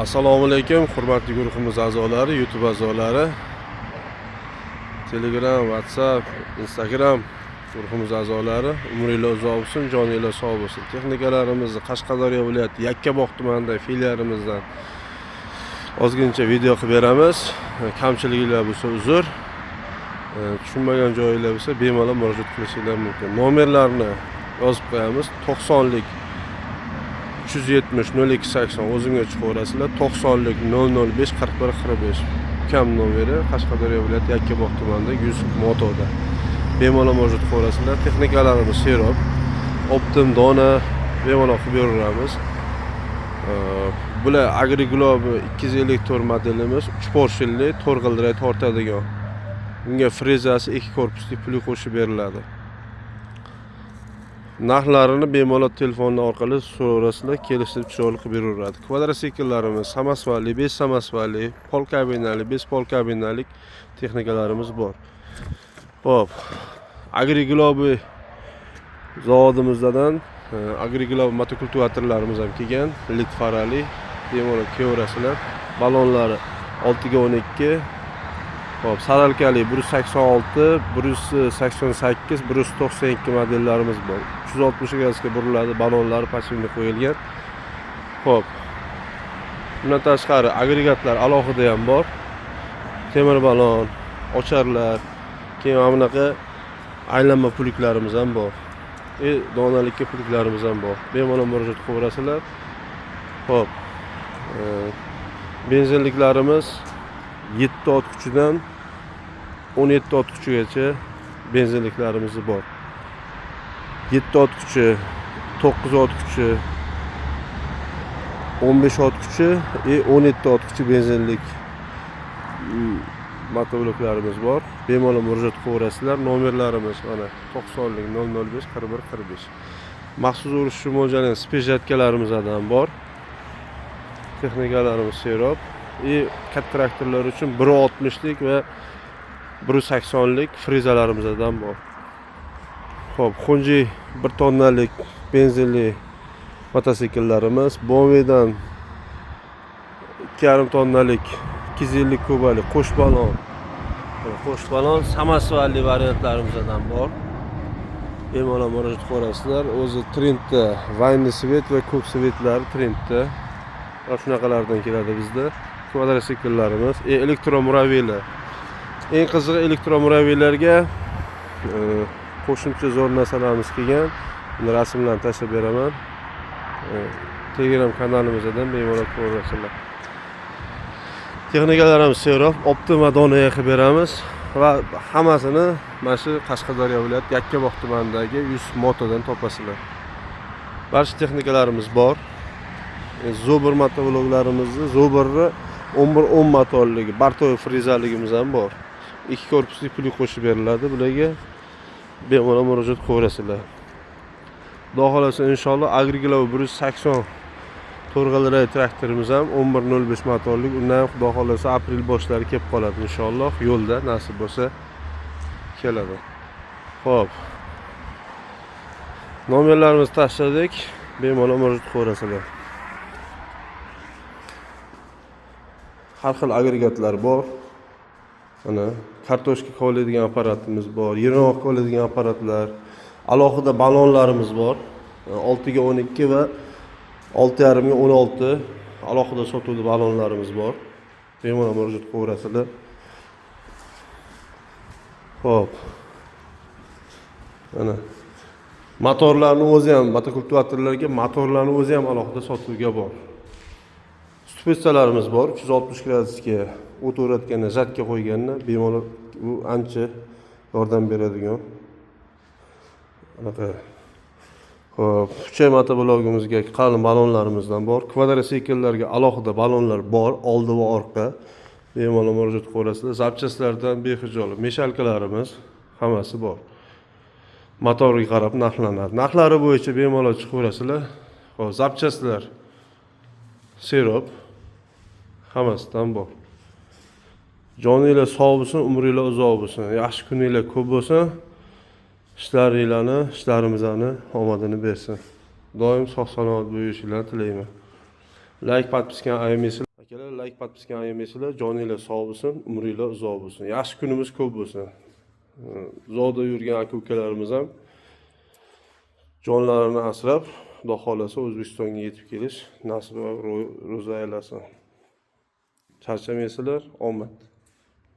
Assalomu alaykum, hurmatli guruhimiz a'zolari, YouTube a'zolari, Telegram, WhatsApp, Instagram guruhimiz a'zolari, umringiz uzoq bo'lsin, joningiz sog' bo'lsin. Texnikalarimizni Qashqadaryo viloyati Yakkabog' tumanidagi filialimizdan ozgincha video qilib beramiz. Kamchiliklar bo'lsa uzr, tushunmagan joyinglar bo'lsa bemalol murojaat qilishingiz mumkin. Nomerlarni yozib qo'yamiz. 90lik 370 0280 o'zimga chiqaverasizlar. 90lik 005 41 45 ukam nomeri Qashqadaryo viloyati Yakkabog' tumanida Yusuf Motoda. Bemalol murojaat qilaverasizlar. Texnikalarimiz serob, optim dona bemalol qilib beramiz. Bular AgriGlobe 254 modelimiz, 3 porshilli, 4 g'ildirak tortadigan. Bunga frezasi 2 korpusli puli qo'shib beriladi. Narxlarini bemalol telefon orqali so'rasizlar, kelishib chiroyli qilib beraveradi. Kvadrotsikllarimiz samasvali, 5 samasvali, pol kabinali, 5 pol kabinalik texnikalarimiz bor. Xo'p, AgriGlobe zavodimizdan AgriGlobe motokultivatorlarimiz ham kelgan, lit farali, bemalol kelaverasizlar. Balonlari 6 ga 12. Xo'p, saralkali 186, 188, 192 modellarimiz bor. 360 gradusga buriladi, balonlari pashimga qo'yilgan. Xo'p. Bundan tashqari agregatlar alohida ham bor. Temir balon, ocharlar, keyin mana bunaqa aylanma puliklarimiz ham bor. Donalikka puliklarimiz ham bor. Bemalol murojaat qilaverasizlar. Xo'p. Benzinliklarimiz 7 ot kuchidan 17 ot kuchigacha benzinliklarimiz bor. 7 ot kuchi, 9 ot kuchi, 15 ot kuchi va 17 ot kuchi benzinlik motobloklarimiz bor. Bemalol murojaat qilaverasizlar. Nomerlarimiz mana 90lik 005 41 45. Maxsus urush mo'ljallangan spejatkalarimiz ham bor. Texnikalarimiz serob. Katta traktorlar uchun 160lik va 180lik frezalarimiz ham bor. Xo'p, Xunji 1 tonnalik benzinli mototsikllarimiz, Bomvedan 2,5 tonnalik 250 kubalik qo'sh balon, samasvalli variantlarimiz ham bor. Bemalol murojaat qilaverasizlar. O'zi trendda vayni svet va ko'k svetlari trendda. Shunaqalardan keladi bizda. Kvadrotsikillarimiz, elektromuraviylar. Eng qizig'i elektromuraviylarga qo'shimcha zo'r narsalarimiz kelgan. Buni rasmlarni tashlab beraman. Telegram kanalimizdan bemalol ko'rasizlar. Texnikalarimiz serob, optima donaga qilib beramiz va hammasini mana shu Qashqadaryo viloyati Yakkabog' tumanidagi Yusuf Motodan topasizlar. Barcha texnikalarimiz bor. Zobir motovloglarimizni Zobirni 11-10 motorligi, Bartoy frezaligimiz ham bor. 2 korpusli puli qo'shib beriladi. Bularga bemalol murojaat qilaverasizlar. Xudo xolasa inshaalloh AgriGlobe 180 to'rg'ildirak traktorimiz ham 1105 motorlik. Undan ham xudo xolasa aprel boshlari kelib qoladi inshaalloh. Yo'lda nasib bo'lsa keladi. Xo'p. Nomerlarimizni tashladik. Bemalol murojaat qilaverasizlar. Har xil agregatlar bor. Mana kartoshka kovlaydigan apparatimiz bor, yirnoq kovlaydigan apparatlar, alohida balonlarimiz bor. 6 ga 12 va 6,5 ga 16 alohida sotuvli balonlarimiz bor. Bemalol murojaat qilaverasizlar. Xo'p. Mana motorlarni o'zi ham motokultivatorlarga motorlarni o'zi ham alohida sotuvga bor. Stupetsalarimiz bor. 360 gradusga o't o'ratganda, zatka qo'yganda bemalol u ancha yordam beradigan. Anaqa. Xo'p, uchay motoblogimizga qalin balonlarimizdan bor. Kvadrotsikillarga alohida balonlar bor, oldi va orqa. Bemalol murojaat qilaverasizlar. Zapchastlardan bexijolat meshalkalarimiz hammasi bor. Motorga qarab narxlanadi. Narxlari bo'yicha bemalol chiqaverasizlar. Xo'p, zapchastlar serob hammasidan bor. Joningiz sog' bo'lsin, umringiz uzoq bo'lsin, yaxshi kuninglar ko'p bo'lsin. Ishlarimizni omadini bersin. Doim sog' salomat bo'lishinglarni tilayman. Like, подпискani ayamanglar. like podpiskani yemaysizlar. Joninglar sog' bo'lsin, umringlar uzoq bo'lsin. Yaxshi kunimiz ko'p bo'lsin. Uzoqda yurgan aka-ukalarimiz ham jonlarini asrab, Xudo xolasa O'zbekistonga yetib kelish nasib va ro'za aylasin. Charchamaysizlar, omad.